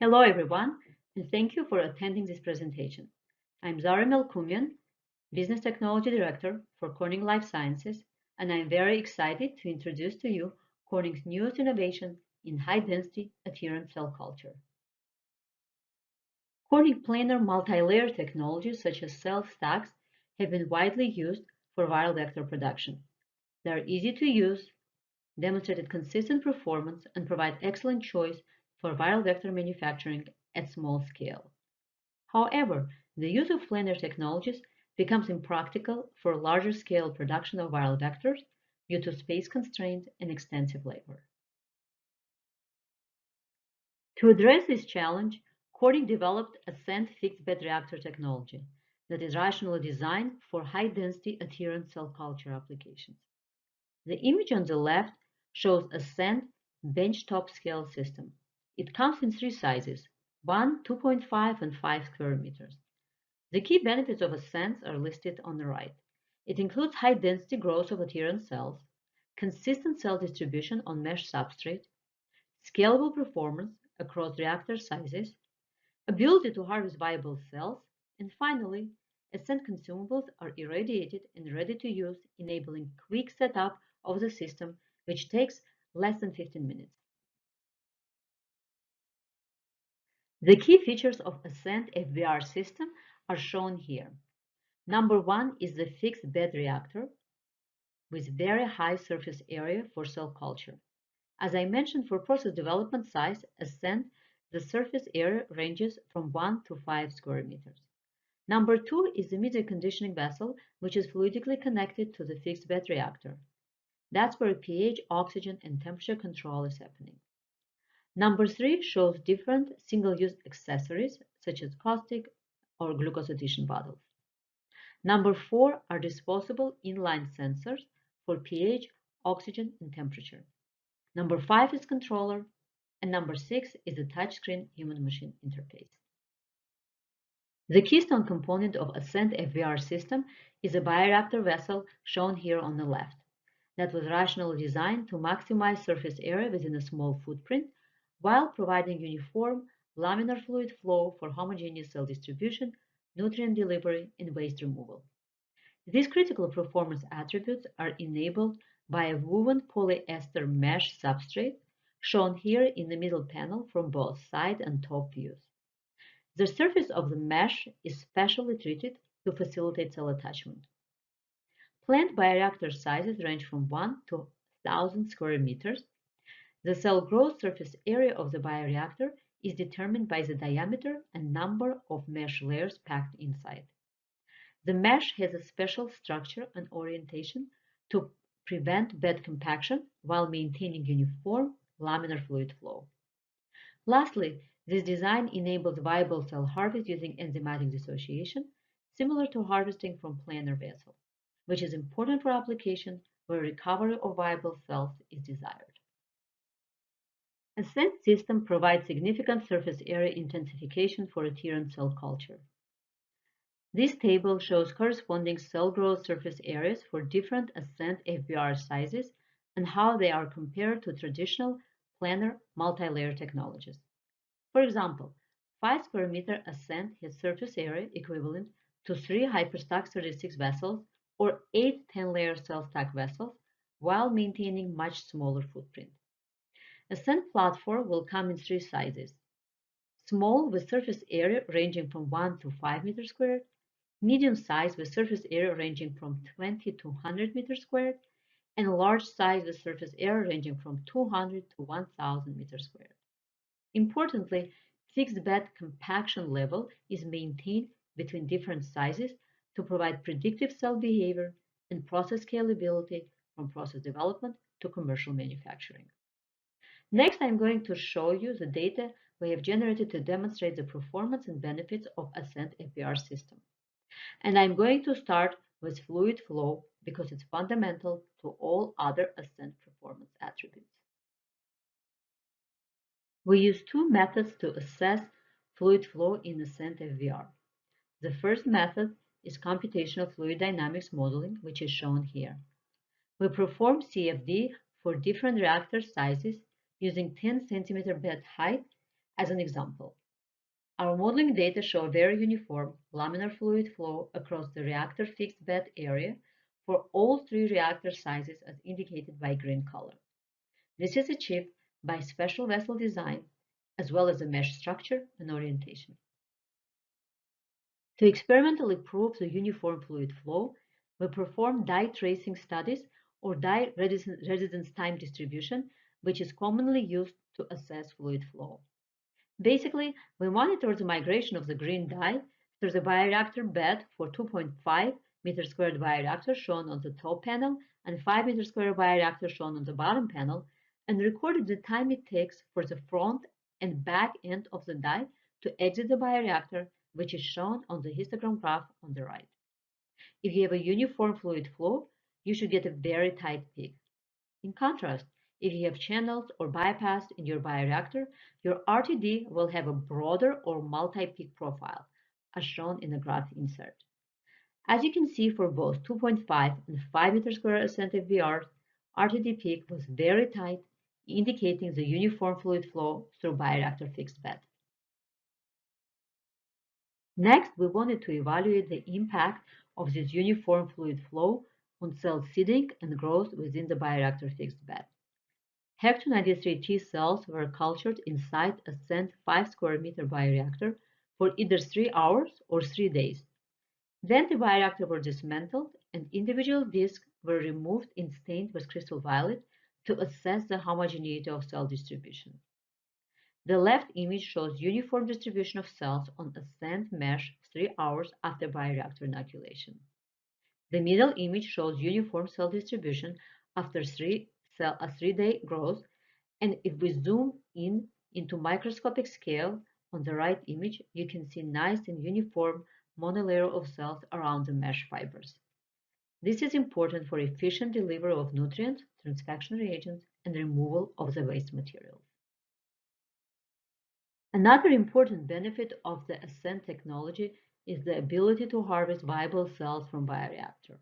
Hello everyone, and thank you for attending this presentation. I'm Zara Melkoumian, Business Technology Director for Corning Life Sciences, and I'm very excited to introduce to you Corning's newest innovation in high-density adherent cell culture. Corning planar multi-layer technologies such as cell stacks have been widely used for viral vector production. They are easy to use, demonstrated consistent performance, and provide excellent choice for viral vector manufacturing at small scale. However, the use of planar technologies becomes impractical for larger scale production of viral vectors due to space constraints and extensive labor. To address this challenge, Corning developed a Ascent fixed bed reactor technology that is rationally designed for high-density adherent cell culture applications. The image on the left shows Ascent benchtop scale system. It comes in three sizes: 1, 2.5, and 5 square meters. The key benefits of Ascent are listed on the right. It includes high-density growth of adherent cells, consistent cell distribution on mesh substrate, scalable performance across reactor sizes, ability to harvest viable cells, and finally, Ascent consumables are irradiated and ready to use, enabling quick setup of the system, which takes less than 15 minutes. The key features of Ascent FBR system are shown here. Number one is the fixed bed reactor with very high surface area for cell culture. As I mentioned, for process development size, Ascent, the surface area ranges from 1 to 5 square meters. Number two is the media conditioning vessel, which is fluidically connected to the fixed bed reactor. That's where pH, oxygen, and temperature control is happening. Number three shows different single-use accessories, such as caustic or glucose addition bottles. Number four are disposable inline sensors for pH, oxygen, and temperature. Number five is controller, and number six is the touchscreen human-machine interface. The keystone component of Ascent FBR system is a bioreactor vessel shown here on the left that was rationally designed to maximize surface area within a small footprint while providing uniform laminar fluid flow for homogeneous cell distribution, nutrient delivery, and waste removal. These critical performance attributes are enabled by a woven polyester mesh substrate shown here in the middle panel from both side and top views. The surface of the mesh is specially treated to facilitate cell attachment. Plant bioreactor sizes range from 1 to 1,000 square meters. The cell growth surface area of the bioreactor is determined by the diameter and number of mesh layers packed inside. The mesh has a special structure and orientation to prevent bed compaction while maintaining uniform laminar fluid flow. Lastly, this design enables viable cell harvest using enzymatic dissociation, similar to harvesting from planar vessels, which is important for applications where recovery of viable cells is desired. Ascent system provides significant surface area intensification for adherent cell culture. This table shows corresponding cell growth surface areas for different Ascent FBR sizes and how they are compared to traditional planar multi-layer technologies. For example, 5 square meter Ascent has surface area equivalent to 3 hyperstack 36 vessels or 8 10-layer cell stack vessels while maintaining much smaller footprint. Ascent platform will come in three sizes: small with surface area ranging from 1 to 5 meters squared, medium size with surface area ranging from 20 to 100 meters squared, and large size with surface area ranging from 200 to 1000 meters squared. Importantly, fixed bed compaction level is maintained between different sizes to provide predictive cell behavior and process scalability from process development to commercial manufacturing. Next, I'm going to show you the data we have generated to demonstrate the performance and benefits of Ascent FBR system. And I'm going to start with fluid flow because it's fundamental to all other Ascent performance attributes. We use two methods to assess fluid flow in Ascent FBR. The first method is computational fluid dynamics modeling, which is shown here. We perform CFD for different reactor sizes using 10 centimeter bed height As an example, our modeling data show very uniform laminar fluid flow across the reactor fixed bed area for all three reactor sizes as indicated by green color. This is achieved by special vessel design as well as the mesh structure and orientation. To experimentally prove the uniform fluid flow, we perform dye tracing studies or dye residence time distribution, which is commonly used to assess fluid flow. Basically, we monitor the migration of the green dye through the bioreactor bed for 2.5 meter squared bioreactor shown on the top panel and 5 meter squared bioreactor shown on the bottom panel, and recorded the time it takes for the front and back end of the dye to exit the bioreactor, which is shown on the histogram graph on the right. If you have a uniform fluid flow, you should get a very tight peak. In contrast, if you have channels or bypass in your bioreactor, your RTD will have a broader or multi-peak profile, as shown in the graph insert. As you can see for both 2.5 and 5 meter square ascent FBRs, RTD peak was very tight, indicating the uniform fluid flow through bioreactor fixed bed. Next, we wanted to evaluate the impact of this uniform fluid flow on cell seeding and growth within the bioreactor fixed bed. HEC293 T cells were cultured inside a Ascent 5 square meter bioreactor for either 3 hours or 3 days. Then the bioreactor were dismantled and individual discs were removed and stained with crystal violet to assess the homogeneity of cell distribution. The left image shows uniform distribution of cells on Ascent mesh 3 hours after bioreactor inoculation. The middle image shows uniform cell distribution after a 3-day growth, and if we zoom in into microscopic scale on the right image, you can see nice and uniform monolayer of cells around the mesh fibers. This is important for efficient delivery of nutrients, transfection reagents, and removal of the waste materials. Another important benefit of the Ascent technology is the ability to harvest viable cells from bioreactor.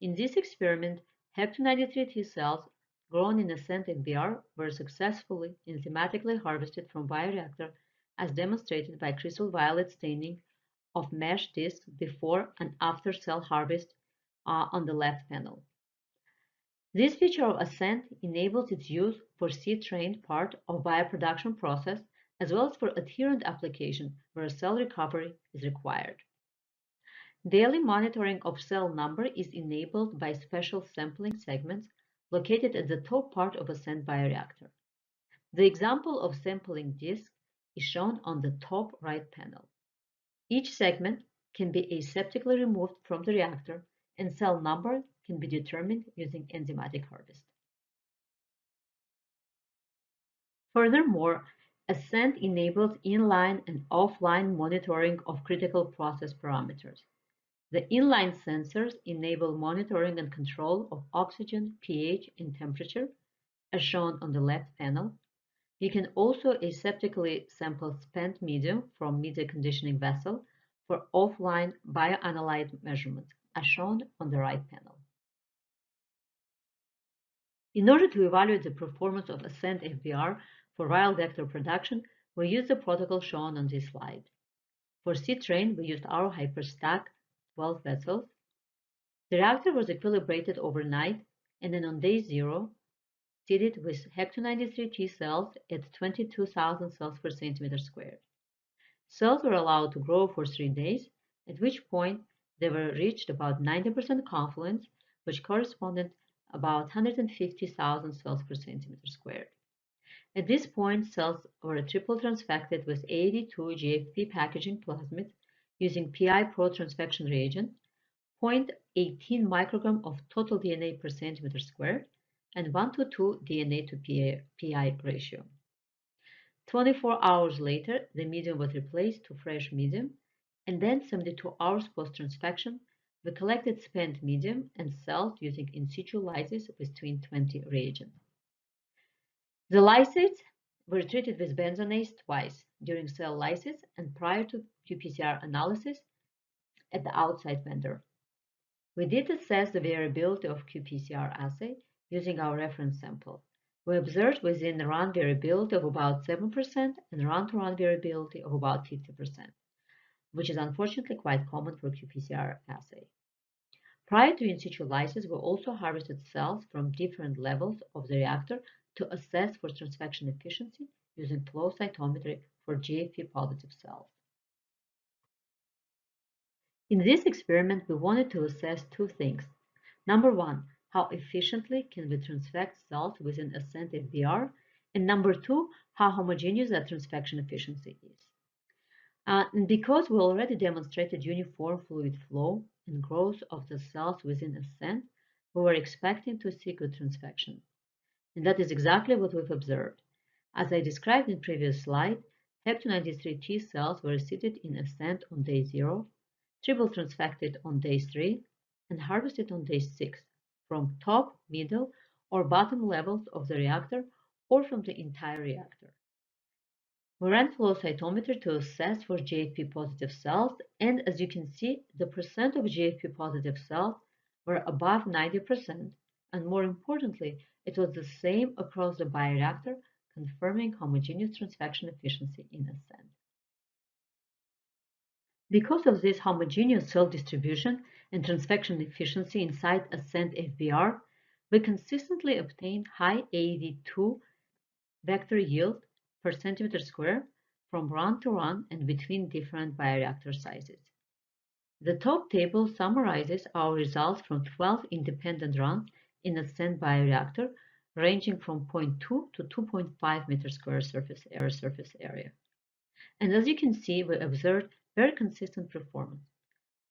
In this experiment, HEC293 T cells grown in Ascent FBR were successfully enzymatically harvested from bioreactor as demonstrated by crystal violet staining of mesh discs before and after cell harvest on the left panel. This feature of Ascent enables its use for CTrain part of bioproduction process as well as for adherent application where cell recovery is required. Daily monitoring of cell number is enabled by special sampling segments located at the top part of Ascent bioreactor. The example of sampling disk is shown on the top right panel. Each segment can be aseptically removed from the reactor and cell number can be determined using enzymatic harvest. Furthermore, Ascent enables inline and offline monitoring of critical process parameters. The inline sensors enable monitoring and control of oxygen, pH, and temperature, as shown on the left panel. You can also aseptically sample spent medium from media conditioning vessel for offline bioanalyte measurements, as shown on the right panel. In order to evaluate the performance of Ascent FBR for viral vector production, we used the protocol shown on this slide. For CTrain, we used our hyperstack 12 vessels. The reactor was equilibrated overnight and then on day 0, seeded with HEC293 T cells at 22,000 cells per centimeter squared. Cells were allowed to grow for 3 days, at which point they were reached about 90% confluence, which corresponded about 150,000 cells per centimeter squared. At this point, cells were triple transfected with 82 GFP packaging plasmids using PI Pro transfection reagent, 0.18 microgram of total DNA per centimeter squared, and 1:2 DNA to PI ratio. 24 hours later, the medium was replaced to fresh medium, and then 72 hours post-transfection, we collected spent medium and cells using in situ lysis with 20 reagents. The lysates were treated with benzonase twice during cell lysis and prior to qPCR analysis at the outside vendor. We did assess the variability of qPCR assay using our reference sample. We observed within run variability of about 7% and run-to-run variability of about 50%, which is unfortunately quite common for qPCR assay. Prior to in situ lysis, we also harvested cells from different levels of the reactor to assess for transfection efficiency using flow cytometry for GFP-positive cells. In this experiment, we wanted to assess two things. Number one, how efficiently can we transfect cells within Ascent FBR? And number two, how homogeneous that transfection efficiency is. And because we already demonstrated uniform fluid flow and growth of the cells within Ascent, we were expecting to see good transfection. And that is exactly what we've observed. As I described in previous slide, HEP293 T cells were seated in Ascent on day 0, triple transfected on day 3, and harvested on day 6 from top, middle, or bottom levels of the reactor or from the entire reactor. We ran flow cytometry to assess for GFP-positive cells, and as you can see, the percent of GFP-positive cells were above 90%, and more importantly, it was the same across the bioreactor, confirming homogeneous transfection efficiency in Ascent. Because of this homogeneous cell distribution and transfection efficiency inside Ascent FBR, we consistently obtain high AAV2 vector yield per centimeter square from run to run and between different bioreactor sizes. The top table summarizes our results from 12 independent runs in Ascent bioreactor, ranging from 0.2 to 2.5 meter square surface area. And as you can see, we observed very consistent performance,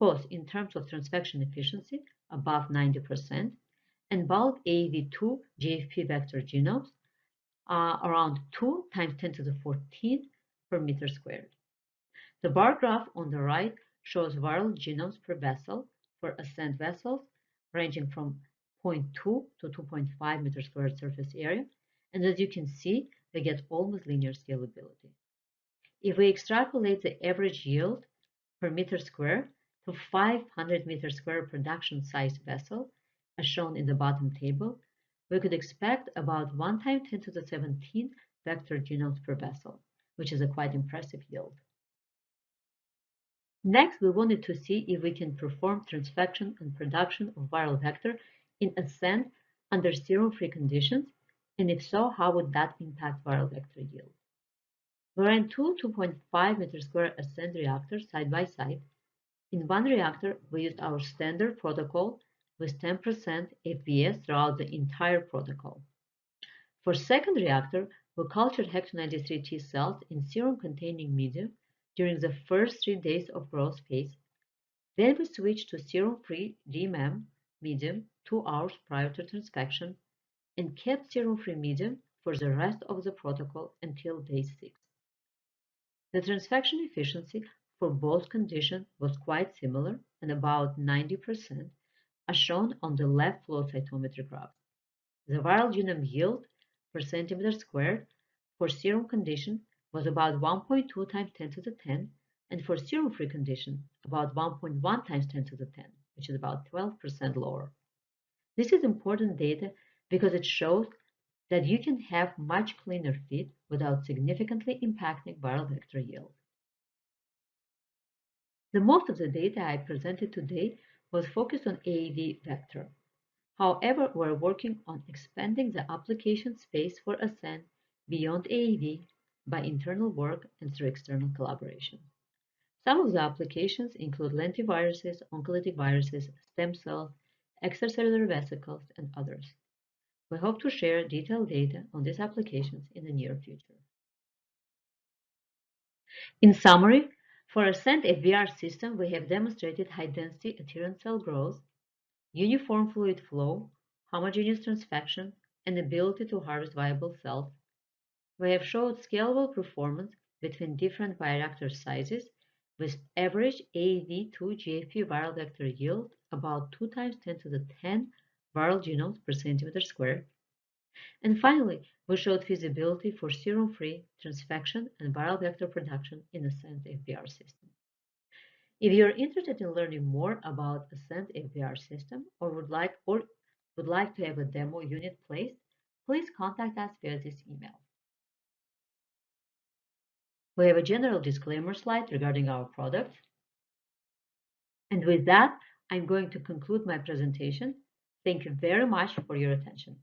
both in terms of transfection efficiency above 90% and bulk AAV2 GFP vector genomes around 2 times 10 to the 14th per meter squared. The bar graph on the right shows viral genomes per vessel for Ascent vessels ranging from 0.2 to 2.5 meter squared surface area, and as you can see, we get almost linear scalability. If we extrapolate the average yield per meter square to 500 meter square production size vessel, as shown in the bottom table, we could expect about 1 times 10 to the 17 vector genomes per vessel, which is a quite impressive yield. Next, we wanted to see if we can perform transfection and production of viral vector in Ascent under serum-free conditions, and if so, how would that impact viral vector yield? We ran two 2.5 meter square Ascent reactors side by side. In one reactor, we used our standard protocol with 10% FBS throughout the entire protocol. For second reactor, we cultured HEP293 T cells in serum-containing medium during the first 3 days of growth phase. Then we switched to serum-free DMEM medium 2 hours prior to transfection and kept serum-free medium for the rest of the protocol until day 6. The transfection efficiency for both conditions was quite similar and about 90%, as shown on the left flow cytometry graph. The viral genome yield per centimeter squared for serum condition was about 1.2 times 10 to the 10, and for serum-free condition, about 1.1 times 10 to the 10, which is about 12% lower. This is important data because it shows that you can have much cleaner feed without significantly impacting viral vector yield. The most of the data I presented today was focused on AAV vector. However, we're working on expanding the application space for Ascent beyond AAV by internal work and through external collaboration. Some of the applications include lentiviruses, oncolytic viruses, stem cells, extracellular vesicles, and others. We hope to share detailed data on these applications in the near future. In summary, for Ascent FBR system, we have demonstrated high-density adherent cell growth, uniform fluid flow, homogeneous transfection, and ability to harvest viable cells. We have showed scalable performance between different bioreactor sizes with average AAV2 GFP viral vector yield about 2 times 10 to the 10 viral genomes per centimeter squared. And finally, we showed feasibility for serum-free transfection and viral vector production in Ascent FBR system. If you're interested in learning more about Ascent FBR system or would like to have a demo unit placed, please contact us via this email. We have a general disclaimer slide regarding our product. And with that, I'm going to conclude my presentation. Thank you very much for your attention.